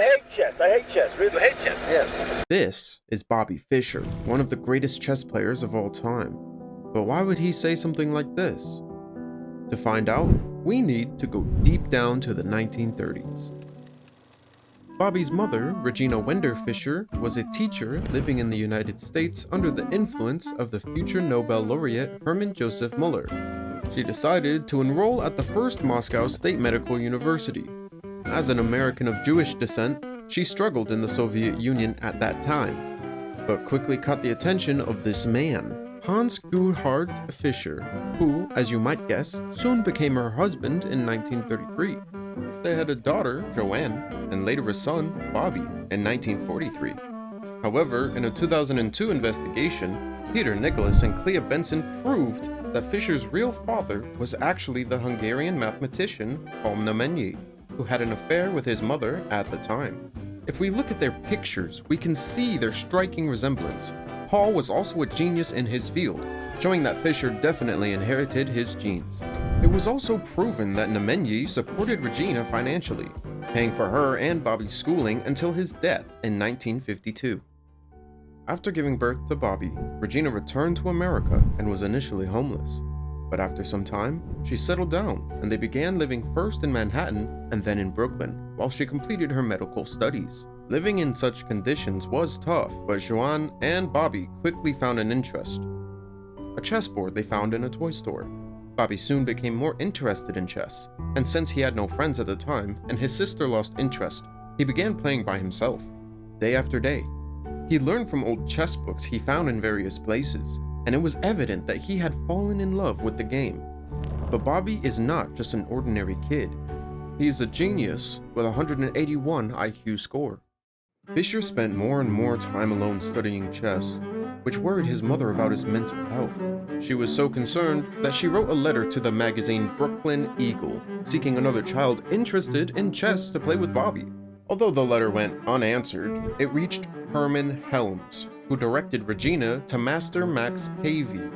hate chess. I hate chess. Really. You hate chess? Yes. This is Bobby Fischer, one of the greatest chess players of all time. But why would he say something like this? To find out, we need to go deep down to the 1930s. Bobby's mother, Regina Fischer, was a teacher living in the United States under the influence of the future Nobel laureate Hermann Joseph Muller. She decided to enroll at the first Moscow State Medical University. As an American of Jewish descent, she struggled in the Soviet Union at that time, but quickly caught the attention of this man, Hans Gerhard Fischer, who, as you might guess, soon became her husband in 1933. They had a daughter, Joanne, and later a son, Bobby, in 1943. However, in a 2002 investigation, Peter Nicholas and Clea Benson proved that Fischer's real father was actually the Hungarian mathematician Paul Namenyi, who had an affair with his mother at the time. If we look at their pictures, we can see their striking resemblance. Paul was also a genius in his field, showing that Fischer definitely inherited his genes. It was also proven that Namenyi supported Regina financially, paying for her and Bobby's schooling until his death in 1952. After giving birth to Bobby, Regina returned to America and was initially homeless. But after some time, she settled down and they began living first in Manhattan and then in Brooklyn while she completed her medical studies. Living in such conditions was tough, but Joanne and Bobby quickly found an interest: a chessboard they found in a toy store. Bobby soon became more interested in chess, and since he had no friends at the time and his sister lost interest, he began playing by himself, day after day. He learned from old chess books he found in various places, and it was evident that he had fallen in love with the game. But Bobby is not just an ordinary kid. He is a genius with a 181 IQ score. Fischer spent more and more time alone studying chess, which worried his mother about his mental health. She was so concerned that she wrote a letter to the magazine Brooklyn Eagle, seeking another child interested in chess to play with Bobby. Although the letter went unanswered, it reached Hermann Helms, who directed Regina to Master Max Pavey,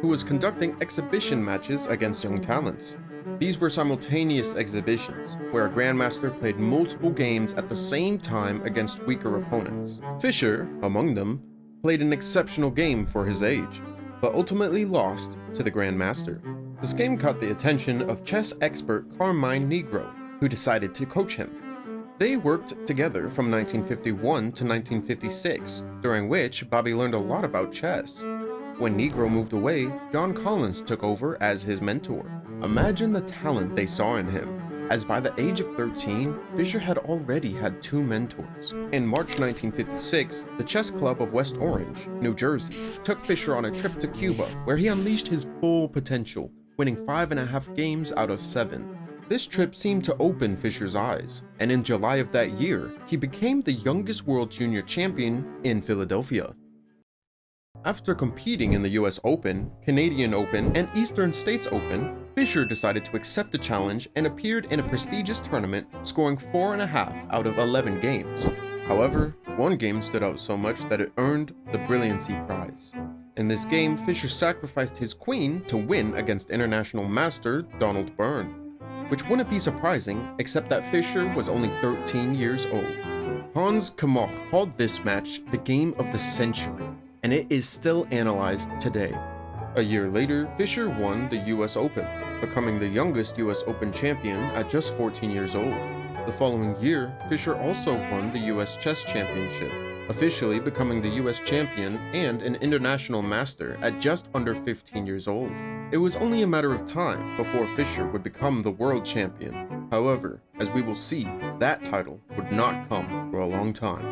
who was conducting exhibition matches against young talents. These were simultaneous exhibitions, where a grandmaster played multiple games at the same time against weaker opponents. Fischer, among them, played an exceptional game for his age, but ultimately lost to the grandmaster. This game caught the attention of chess expert Carmine Negro, who decided to coach him. They worked together from 1951 to 1956, during which Bobby learned a lot about chess. When Negro moved away, John Collins took over as his mentor. Imagine the talent they saw in him, as by the age of 13, Fischer had already had 2 mentors. In March 1956, the Chess Club of West Orange, New Jersey, took Fischer on a trip to Cuba, where he unleashed his full potential, winning 5.5 games out of 7. This trip seemed to open Fischer's eyes, and in July of that year, he became the youngest world junior champion in Philadelphia. After competing in the US Open, Canadian Open, and Eastern States Open, Fischer decided to accept the challenge and appeared in a prestigious tournament, scoring 4.5 out of 11 games. However, one game stood out so much that it earned the Brilliancy Prize. In this game, Fischer sacrificed his queen to win against international master Donald Byrne, which wouldn't be surprising except that Fischer was only 13 years old. Hans Kmoch called this match the game of the century, and it is still analyzed today. A year later, Fischer won the US Open, becoming the youngest US Open champion at just 14 years old. The following year, Fischer also won the US Chess Championship, officially becoming the US champion and an international master at just under 15 years old. It was only a matter of time before Fischer would become the world champion. However, as we will see, that title would not come for a long time.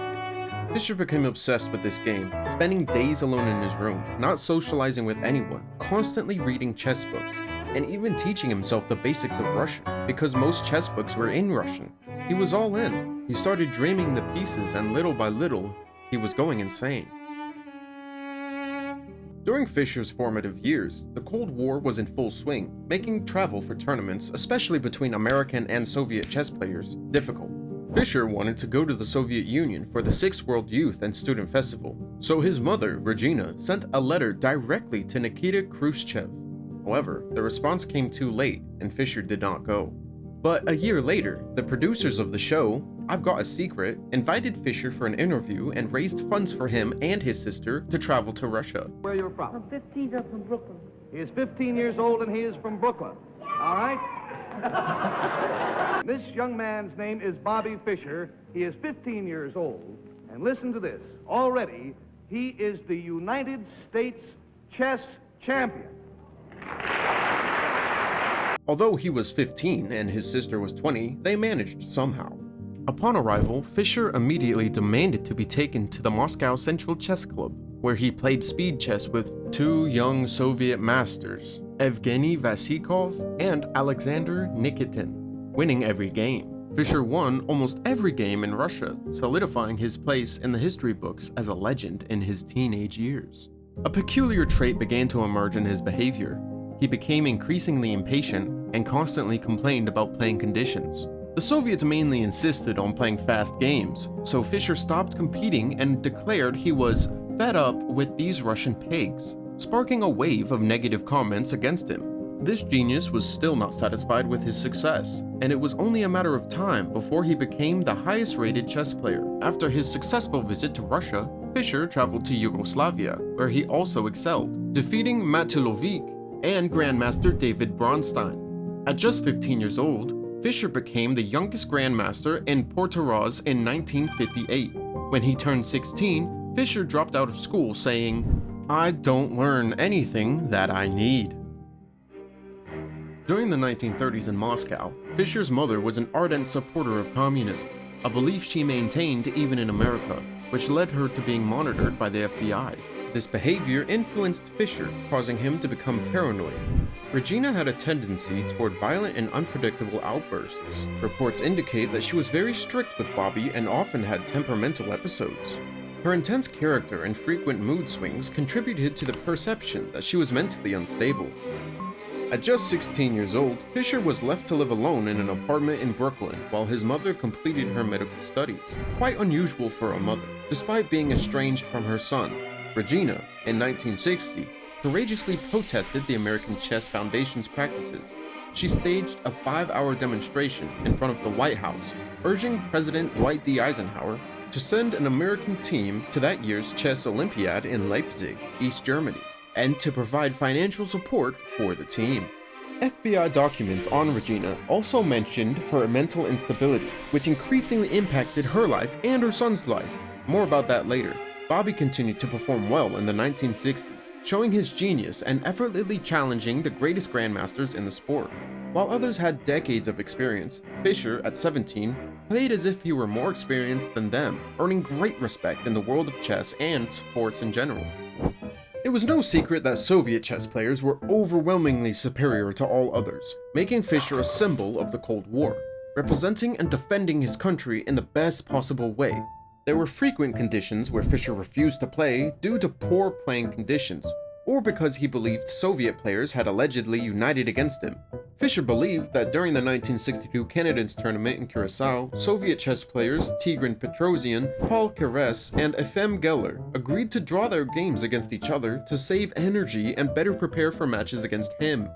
Fischer became obsessed with this game, spending days alone in his room, not socializing with anyone, constantly reading chess books, and even teaching himself the basics of Russian, because most chess books were in Russian. He was all in. He started dreaming the pieces, and little by little, he was going insane. During Fischer's formative years, the Cold War was in full swing, making travel for tournaments, especially between American and Soviet chess players, difficult. Fischer wanted to go to the Soviet Union for the 6th World Youth and Student Festival, so his mother, Regina, sent a letter directly to Nikita Khrushchev. However, the response came too late, and Fischer did not go. But a year later, the producers of the show, I've Got a Secret invited Fischer for an interview and raised funds for him and his sister to travel to Russia. Where you're from? I'm 15, I'm from Brooklyn. He is 15 years old and he is from Brooklyn. All right? This young man's name is Bobby Fischer. He is 15 years old. And listen to this. Already, he is the United States chess champion. Although he was 15 and his sister was 20, they managed somehow. Upon arrival, Fischer immediately demanded to be taken to the Moscow Central Chess Club, where he played speed chess with two young Soviet masters, Evgeny Vasikov and Alexander Nikitin, winning every game. Fischer won almost every game in Russia, solidifying his place in the history books as a legend in his teenage years. A peculiar trait began to emerge in his behavior. He became increasingly impatient and constantly complained about playing conditions. The Soviets mainly insisted on playing fast games, so Fischer stopped competing and declared he was fed up with these Russian pigs, sparking a wave of negative comments against him. This genius was still not satisfied with his success, and it was only a matter of time before he became the highest-rated chess player. After his successful visit to Russia, Fischer traveled to Yugoslavia, where he also excelled, defeating Matilovic and grandmaster David Bronstein. At just 15 years old, Fischer became the youngest grandmaster in Portoroz in 1958. When he turned 16, Fischer dropped out of school saying, "I don't learn anything that I need." During the 1930s in Moscow, Fischer's mother was an ardent supporter of communism, a belief she maintained even in America, which led her to being monitored by the FBI. This behavior influenced Fischer, causing him to become paranoid. Regina had a tendency toward violent and unpredictable outbursts. Reports indicate that she was very strict with Bobby and often had temperamental episodes. Her intense character and frequent mood swings contributed to the perception that she was mentally unstable. At just 16 years old, Fischer was left to live alone in an apartment in Brooklyn while his mother completed her medical studies. Quite unusual for a mother, despite being estranged from her son. Regina, in 1960, courageously protested the American Chess Foundation's practices. She staged a 5-hour demonstration in front of the White House, urging President Dwight D. Eisenhower to send an American team to that year's chess Olympiad in Leipzig, East Germany, and to provide financial support for the team. FBI documents on Regina also mentioned her mental instability, which increasingly impacted her life and her son's life. More about that later. Bobby continued to perform well in the 1960s, showing his genius and effortlessly challenging the greatest grandmasters in the sport. While others had decades of experience, Fischer, at 17, played as if he were more experienced than them, earning great respect in the world of chess and sports in general. It was no secret that Soviet chess players were overwhelmingly superior to all others, making Fischer a symbol of the Cold War, representing and defending his country in the best possible way. There were frequent conditions where Fischer refused to play due to poor playing conditions, or because he believed Soviet players had allegedly united against him. Fischer believed that during the 1962 candidates tournament in Curacao, Soviet chess players Tigran Petrosian, Paul Keres, and Efim Geller agreed to draw their games against each other to save energy and better prepare for matches against him.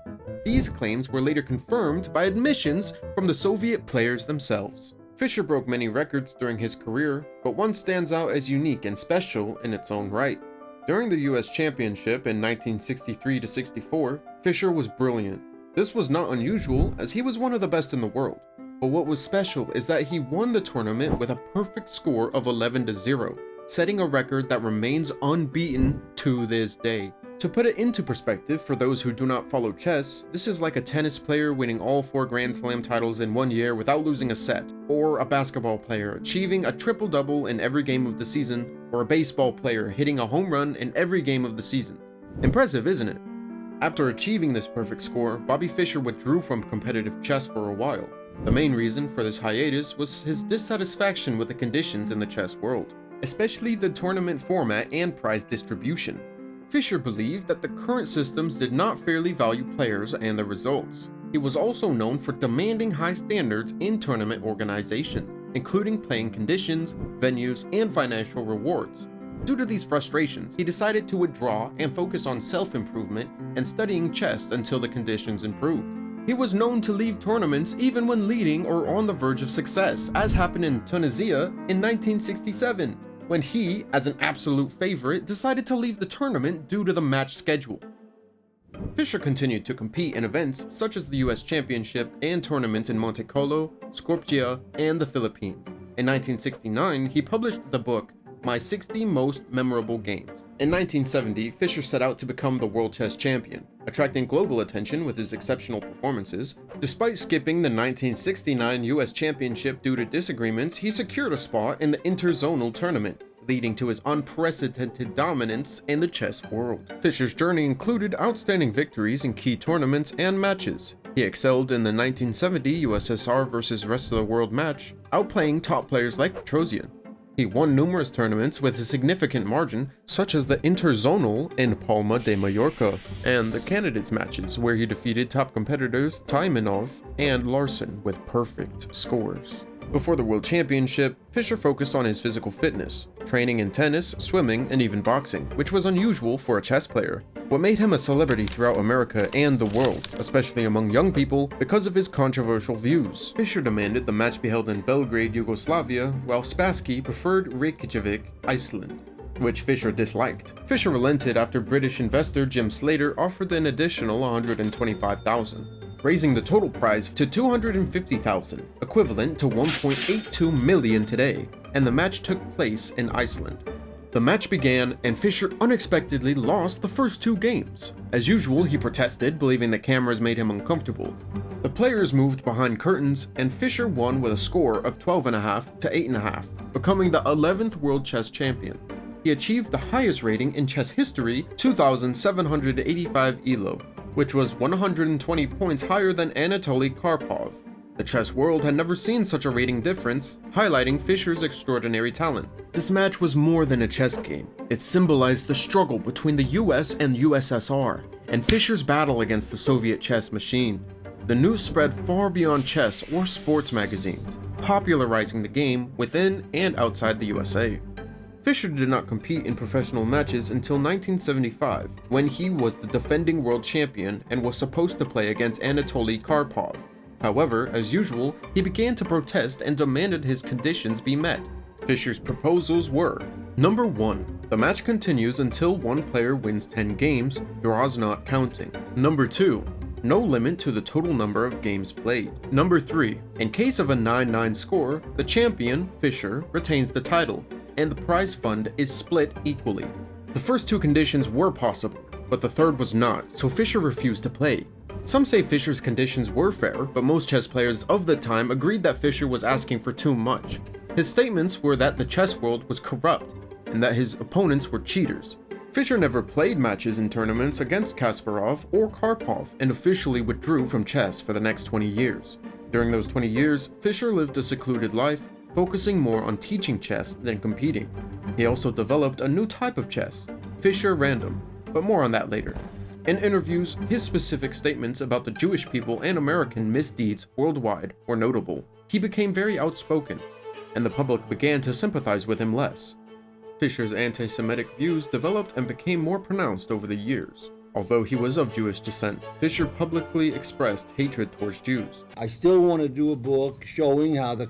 These claims were later confirmed by admissions from the Soviet players themselves. Fischer broke many records during his career, but one stands out as unique and special in its own right. During the US Championship in 1963-64, Fischer was brilliant. This was not unusual, as he was one of the best in the world. But what was special is that he won the tournament with a perfect score of 11-0, setting a record that remains unbeaten to this day. To put it into perspective for those who do not follow chess, this is like a tennis player winning all 4 Grand Slam titles in 1 year without losing a set, or a basketball player achieving a triple-double in every game of the season, or a baseball player hitting a home run in every game of the season. Impressive, isn't it? After achieving this perfect score, Bobby Fischer withdrew from competitive chess for a while. The main reason for this hiatus was his dissatisfaction with the conditions in the chess world, especially the tournament format and prize distribution. Fischer believed that the current systems did not fairly value players and the results. He was also known for demanding high standards in tournament organization, including playing conditions, venues, and financial rewards. Due to these frustrations, he decided to withdraw and focus on self-improvement and studying chess until the conditions improved. He was known to leave tournaments even when leading or on the verge of success, as happened in Tunisia in 1967, when he, as an absolute favorite, decided to leave the tournament due to the match schedule. Fischer continued to compete in events such as the US Championship and tournaments in Monte Carlo, Skopje, and the Philippines. In 1969, he published the book My 60 Most Memorable Games. In 1970, Fischer set out to become the world chess champion, attracting global attention with his exceptional performances. Despite skipping the 1969 US Championship due to disagreements, he secured a spot in the interzonal tournament, leading to his unprecedented dominance in the chess world. Fischer's journey included outstanding victories in key tournaments and matches. He excelled in the 1970 USSR vs. Rest of the World match, outplaying top players like Petrosian. He won numerous tournaments with a significant margin, such as the interzonal in Palma de Mallorca, and the candidates matches, where he defeated top competitors Taimanov and Larsen with perfect scores. Before the World Championship, Fischer focused on his physical fitness, training in tennis, swimming, and even boxing, which was unusual for a chess player. What made him a celebrity throughout America and the world, especially among young people, because of his controversial views. Fischer demanded the match be held in Belgrade, Yugoslavia, while Spassky preferred Reykjavik, Iceland, which Fischer disliked. Fischer relented after British investor Jim Slater offered an additional $125,000. Raising the total prize to $250,000, equivalent to $1.82 million today, and the match took place in Iceland. The match began, and Fischer unexpectedly lost the first two games. As usual, he protested, believing the cameras made him uncomfortable. The players moved behind curtains, and Fischer won with a score of 12.5 to 8.5, becoming the 11th world chess champion. He achieved the highest rating in chess history, 2,785 elo, which was 120 points higher than Anatoly Karpov. The chess world had never seen such a rating difference, highlighting Fischer's extraordinary talent. This match was more than a chess game. It symbolized the struggle between the US and USSR, and Fischer's battle against the Soviet chess machine. The news spread far beyond chess or sports magazines, popularizing the game within and outside the USA. Fischer did not compete in professional matches until 1975, when he was the defending world champion and was supposed to play against Anatoly Karpov. However, as usual, he began to protest and demanded his conditions be met. Fischer's proposals were: Number 1. The match continues until one player wins 10 games, draws not counting. Number 2. No limit to the total number of games played. Number 3. In case of a 9-9 score, the champion, Fischer, retains the title, and the prize fund is split equally. The first two conditions were possible, but the third was not, so Fischer refused to play. Some say Fischer's conditions were fair, but most chess players of the time agreed that Fischer was asking for too much. His statements were that the chess world was corrupt, and that his opponents were cheaters. Fischer never played matches in tournaments against Kasparov or Karpov, and officially withdrew from chess for the next 20 years. During those 20 years, Fischer lived a secluded life, focusing more on teaching chess than competing. He also developed a new type of chess, Fischer Random, but more on that later. In interviews, his specific statements about the Jewish people and American misdeeds worldwide were notable. He became very outspoken, and the public began to sympathize with him less. Fischer's anti-Semitic views developed and became more pronounced over the years. Although he was of Jewish descent, Fischer publicly expressed hatred towards Jews. I still want to do a book showing how the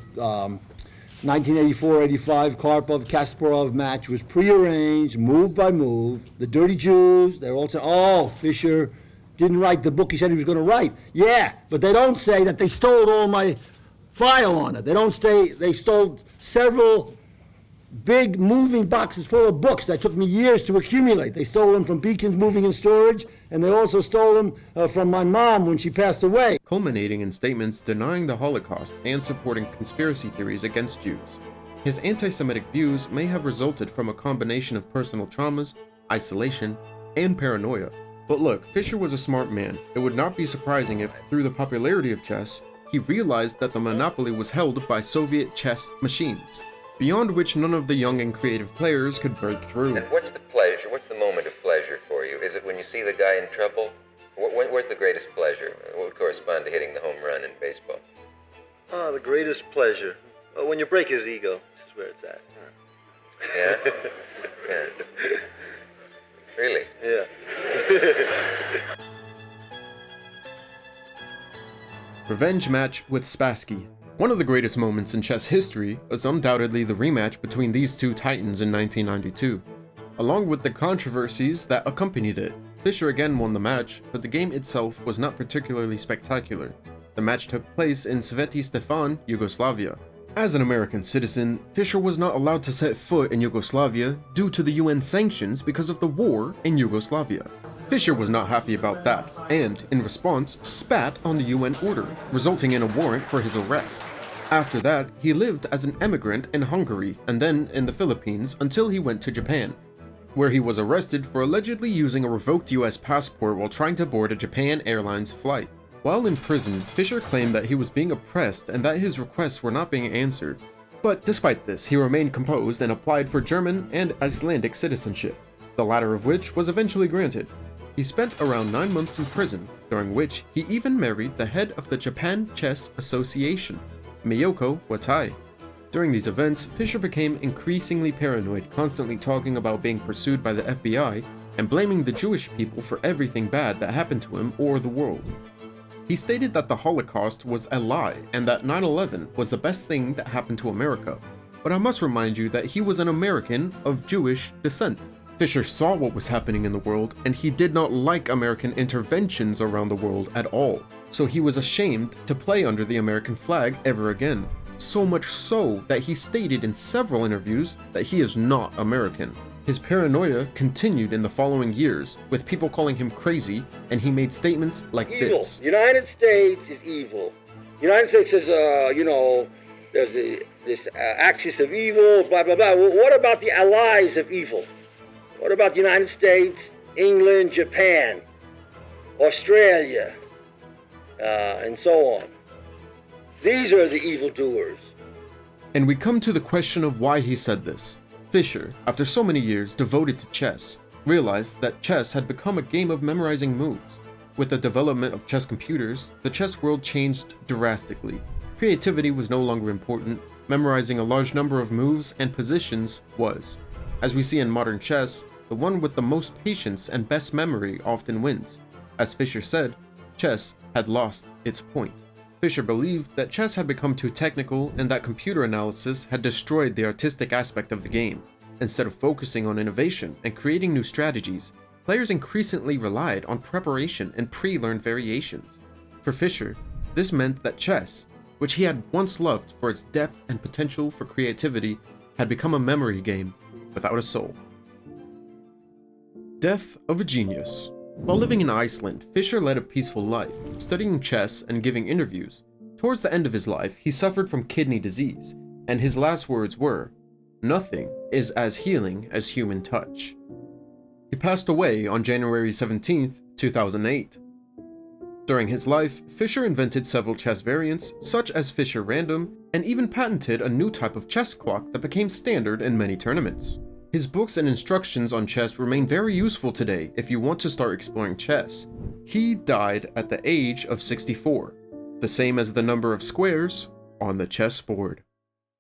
1984-85 Karpov-Kasparov match was prearranged, move by move. The dirty Jews, they're all saying, oh, Fischer didn't write the book he said he was going to write. Yeah, but they don't say that they stole all my file on it. They don't say they stole several big moving boxes full of books that took me years to accumulate. They stole them from Beacon's Moving and Storage, and they also stole them from my mom when she passed away. Culminating in statements denying the Holocaust and supporting conspiracy theories against Jews. His anti-Semitic views may have resulted from a combination of personal traumas, isolation, and paranoia. But look, Fischer was a smart man. It would not be surprising if, through the popularity of chess, he realized that the monopoly was held by Soviet chess machines, beyond which none of the young and creative players could break through. And what's the pleasure? What's the moment of pleasure for you? Is it when you see the guy in trouble? Where's the greatest pleasure? What would correspond to hitting the home run in baseball? Oh, the greatest pleasure. Oh, when you break his ego, this is where it's at. Yeah? Yeah. Really? Yeah. Revenge match with Spassky. One of the greatest moments in chess history is undoubtedly the rematch between these two titans in 1992. Along with the controversies that accompanied it, Fischer again won the match, but the game itself was not particularly spectacular. The match took place in Sveti Stefan, Yugoslavia. As an American citizen, Fischer was not allowed to set foot in Yugoslavia due to the UN sanctions because of the war in Yugoslavia. Fischer was not happy about that, and, in response, spat on the UN order, resulting in a warrant for his arrest. After that, he lived as an emigrant in Hungary and then in the Philippines until he went to Japan, where he was arrested for allegedly using a revoked US passport while trying to board a Japan Airlines flight. While in prison, Fischer claimed that he was being oppressed and that his requests were not being answered. But despite this, he remained composed and applied for German and Icelandic citizenship, the latter of which was eventually granted. He spent around 9 months in prison, during which he even married the head of the Japan Chess Association, Miyoko Watai. During these events, Fischer became increasingly paranoid, constantly talking about being pursued by the FBI and blaming the Jewish people for everything bad that happened to him or the world. He stated that the Holocaust was a lie and that 9/11 was the best thing that happened to America. But I must remind you that he was an American of Jewish descent. Fischer saw what was happening in the world, and he did not like American interventions around the world at all, so he was ashamed to play under the American flag ever again. So much so that he stated in several interviews that he is not American. His paranoia continued in the following years, with people calling him crazy, and he made statements like this. United States is evil. United States is, there's this axis of evil, blah, blah, blah. Well, what about the allies of evil? What about the United States, England, Japan, Australia, and so on? These are the evildoers. And we come to the question of why he said this. Fischer, after so many years devoted to chess, realized that chess had become a game of memorizing moves. With the development of chess computers, the chess world changed drastically. Creativity was no longer important, memorizing a large number of moves and positions was. As we see in modern chess, the one with the most patience and best memory often wins. As Fischer said, chess had lost its point. Fischer believed that chess had become too technical and that computer analysis had destroyed the artistic aspect of the game. Instead of focusing on innovation and creating new strategies, players increasingly relied on preparation and pre-learned variations. For Fischer, this meant that chess, which he had once loved for its depth and potential for creativity, had become a memory game without a soul. Death of a genius. While living in Iceland, Fischer led a peaceful life, studying chess and giving interviews. Towards the end of his life, he suffered from kidney disease, and his last words were, "Nothing is as healing as human touch." He passed away on January 17, 2008. During his life, Fischer invented several chess variants, such as Fischer Random, and even patented a new type of chess clock that became standard in many tournaments. His books and instructions on chess remain very useful today if you want to start exploring chess. He died at the age of 64, the same as the number of squares on the chessboard.